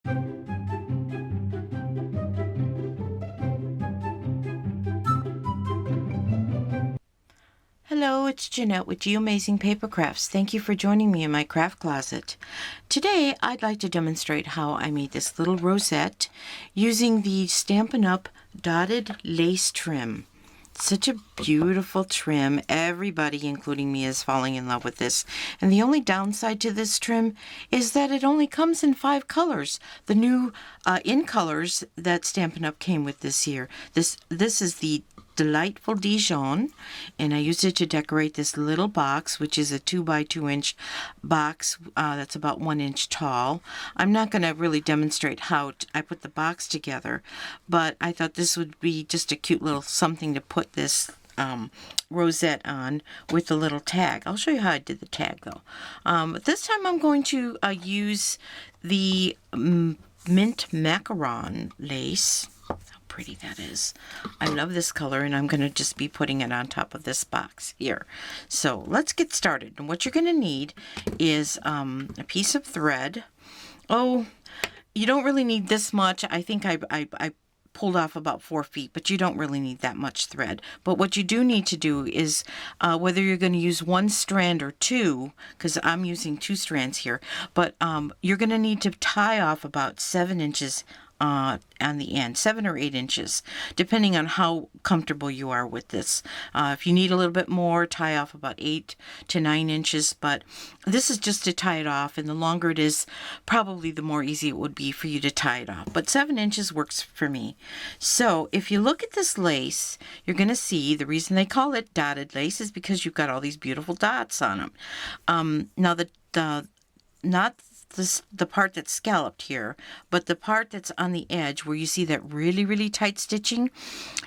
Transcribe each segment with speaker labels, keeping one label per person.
Speaker 1: Hello, it's Jeanette with You Amazing Paper Crafts. Thank you for joining me in my craft closet. Today, I'd like to demonstrate how I made this little rosette using the Stampin' Up dotted lace trim. Such a beautiful trim. Everybody, including me, is falling in love with this. And the only downside to this trim is that it only comes in 5 colors. The new in colors that Stampin' Up came with this year. This is the Delightful Dijon, and I used it to decorate this little box, which is a 2 by 2 inch box that's about 1 inch tall. I'm not going to really demonstrate how I put the box together, but I thought this would be just a cute little something to put this rosette on with a little tag. I'll show you how I did the tag though. This time I'm going to use the mint macaron lace. Pretty that is. I love this color, and I'm going to just be putting it on top of this box here. So let's get started. And what you're going to need is a piece of thread. Oh, you don't really need this much. I think I pulled off about 4 feet, but you don't really need that much thread. But what you do need to do is, whether you're going to use 1 strand or 2, because I'm using 2 strands here, but you're going to need to tie off about 7 inches on the end, 7 or 8 inches, depending on how comfortable you are with this. If you need a little bit more, tie off about 8 to 9 inches, but this is just to tie it off, and the longer it is, probably the more easy it would be for you to tie it off. But 7 inches works for me. So if you look at this lace, you're going to see the reason they call it dotted lace is because you've got all these beautiful dots on them. Now not the part that's scalloped here, but the part that's on the edge where you see that really tight stitching,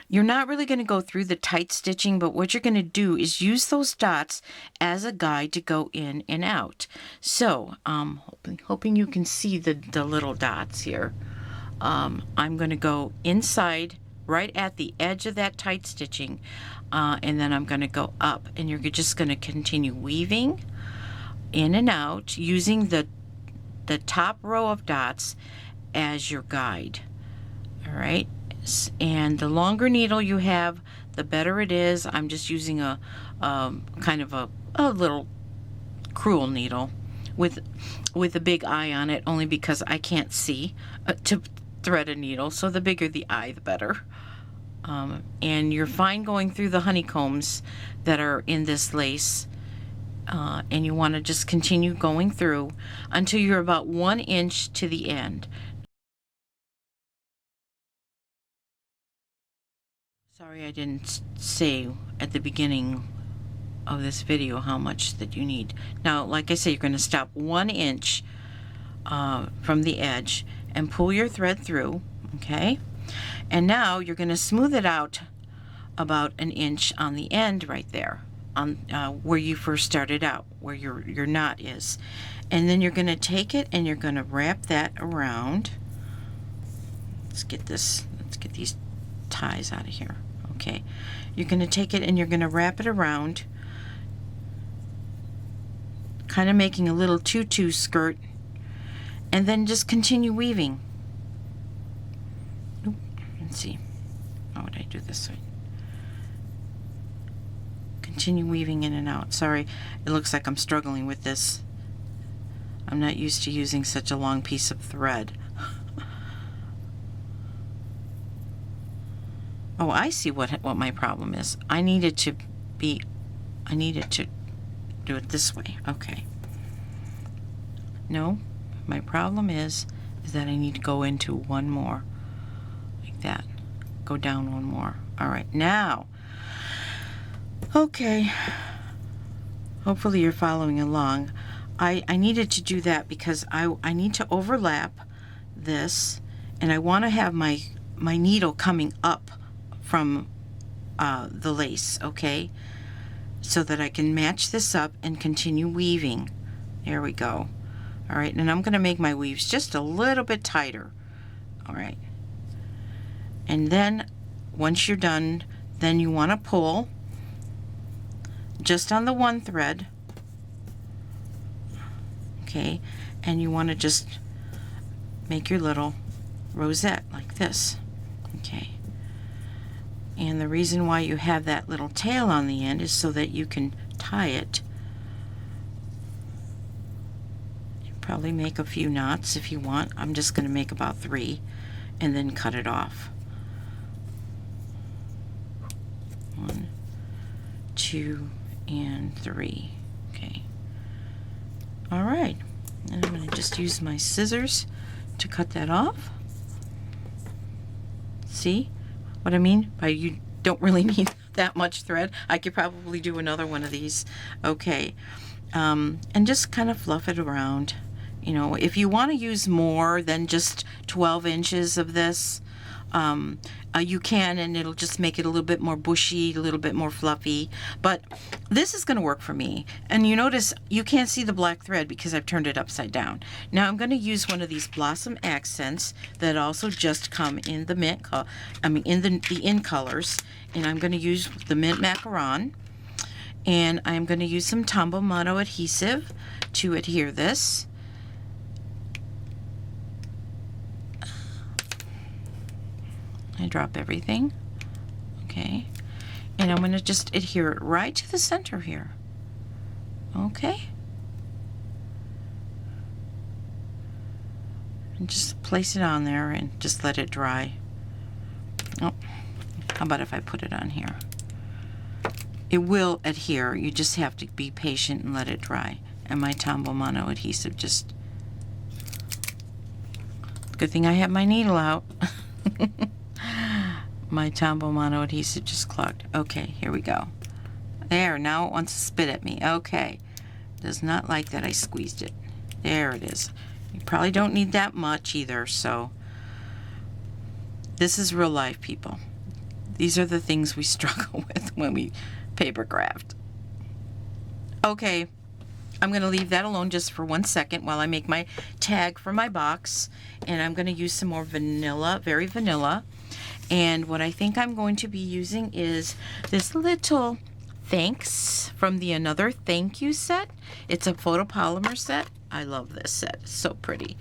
Speaker 1: you're not really going to go through the tight stitching, but what you're going to do is use those dots as a guide to go in and out. So hoping you can see the little dots here. I'm going to go inside right at the edge of that tight stitching, and then I'm going to go up, and you're just going to continue weaving in and out using the top row of dots as your guide. All right, and the longer needle you have, the better it is. I'm just using a kind of a little crewel needle with a big eye on it, only because I can't see to thread a needle, so the bigger the eye, the better. And you're fine going through the honeycombs that are in this lace. And you want to just continue going through until you're about 1 inch to the end. Sorry I didn't say at the beginning of this video how much that you need. Now, like I say, you're going to stop 1 inch from the edge and pull your thread through, okay? And now you're going to smooth it out about 1 inch on the end right there. On where you first started out, where your knot is, and then you're going to take it and you're going to wrap that around. Let's get these ties out of here. Okay, you're going to take it and you're going to wrap it around, kind of making a little tutu skirt, and then just continue weaving. Oop, let's see, how would I do this way? Continue weaving in and out. Sorry, it looks like I'm struggling with this. I'm not used to using such a long piece of thread. Oh, I see what my problem is. I needed to do it this way. Okay. No, my problem is that I need to go into 1 more. Like that. Go down 1 more. All right, now. Okay, hopefully you're following along. I needed to do that because I need to overlap this, and I want to have my needle coming up from the lace, okay, so that I can match this up and continue weaving. There we go. All right, and I'm going to make my weaves just a little bit tighter. All right, and then once you're done, then you want to pull just on the 1 thread, okay, and you want to just make your little rosette like this. Okay. And the reason why you have that little tail on the end is so that you can tie it. You probably make a few knots if you want. I'm just going to make about 3 and then cut it off. 1, 2, and 3. Okay. All right. And I'm going to just use my scissors to cut that off. See what I mean by you don't really need that much thread? I could probably do another one of these. Okay. And just kind of fluff it around. You know, if you want to use more than just 12 inches of this, you can, and it'll just make it a little bit more bushy, a little bit more fluffy. But this is going to work for me. And you notice you can't see the black thread because I've turned it upside down. Now I'm going to use one of these blossom accents that also just come in the mint, in the in colors. And I'm going to use the mint macaron. And I'm going to use some Tombow Mono adhesive to adhere this. I drop everything. Okay. And I'm going to just adhere it right to the center here. Okay. And just place it on there and just let it dry. Oh, how about if I put it on here? It will adhere. You just have to be patient and let it dry. And my Tombow Mono adhesive just... Good thing I have my needle out. My Tombow Mono adhesive just clogged. Okay, here we go. There, now it wants to spit at me. Okay. Does not like that I squeezed it. There it is. You probably don't need that much either, so this is real life, people. These are the things we struggle with when we paper craft. Okay, I'm going to leave that alone just for 1 second while I make my tag for my box, and I'm going to use some more vanilla, very vanilla. And what I think I'm going to be using is this little thanks from the Another Thank You set. It's a photopolymer set. I love this set. It's so pretty.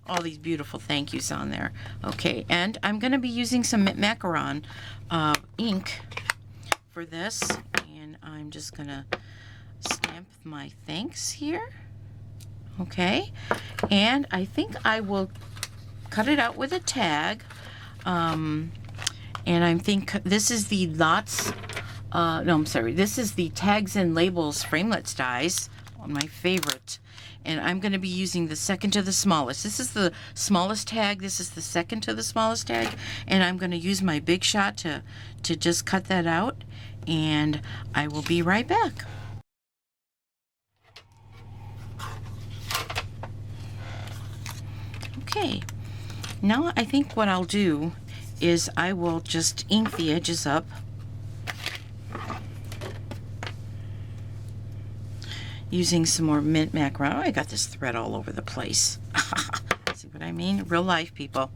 Speaker 1: All these beautiful thank yous on there. Okay, and I'm going to be using some mint macaron ink for this. And I'm just going to stamp my thanks here. Okay, and I think I will cut it out with a tag. And I think this is the lots, no, I'm sorry, this is the Tags and Labels Framelits dies, one of my favorite. And I'm going to be using the second to the smallest. This is the smallest tag, this is the second to the smallest tag, and I'm going to use my Big Shot to just cut that out, and I will be right back. Okay, now I think what I'll do is I will just ink the edges up. Using some more mint macaron. Oh, I got this thread all over the place. See what I mean? Real life, people.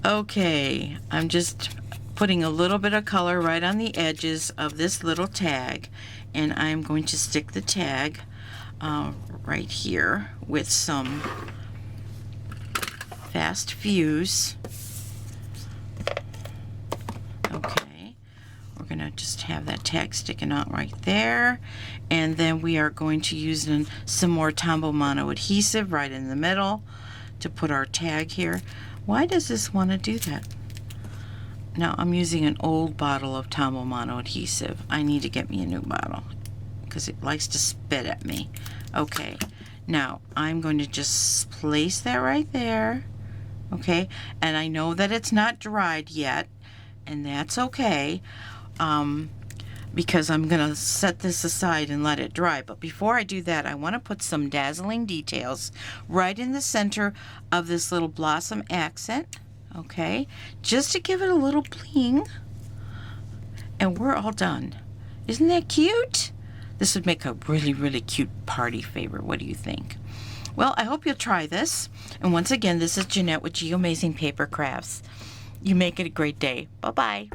Speaker 1: Okay, I'm just putting a little bit of color right on the edges of this little tag, and I'm going to stick the tag right here with some Fast Fuse. Okay, we're going to just have that tag sticking out right there, and then we are going to use some more Tombow Mono adhesive right in the middle to put our tag here. Why does this want to do that? Now I'm using an old bottle of Tombow Mono adhesive. I need to get me a new bottle because it likes to spit at me. Okay, now I'm going to just place that right there. Okay, and I know that it's not dried yet, and that's okay, because I'm going to set this aside and let it dry. But before I do that, I want to put some dazzling details right in the center of this little blossom accent, okay, just to give it a little bling, and we're all done. Isn't that cute? This would make a really, really cute party favorite. What do you think? Well, I hope you'll try this. And once again, this is Jeanette with G Amazing Paper Crafts. You make it a great day. Bye-bye.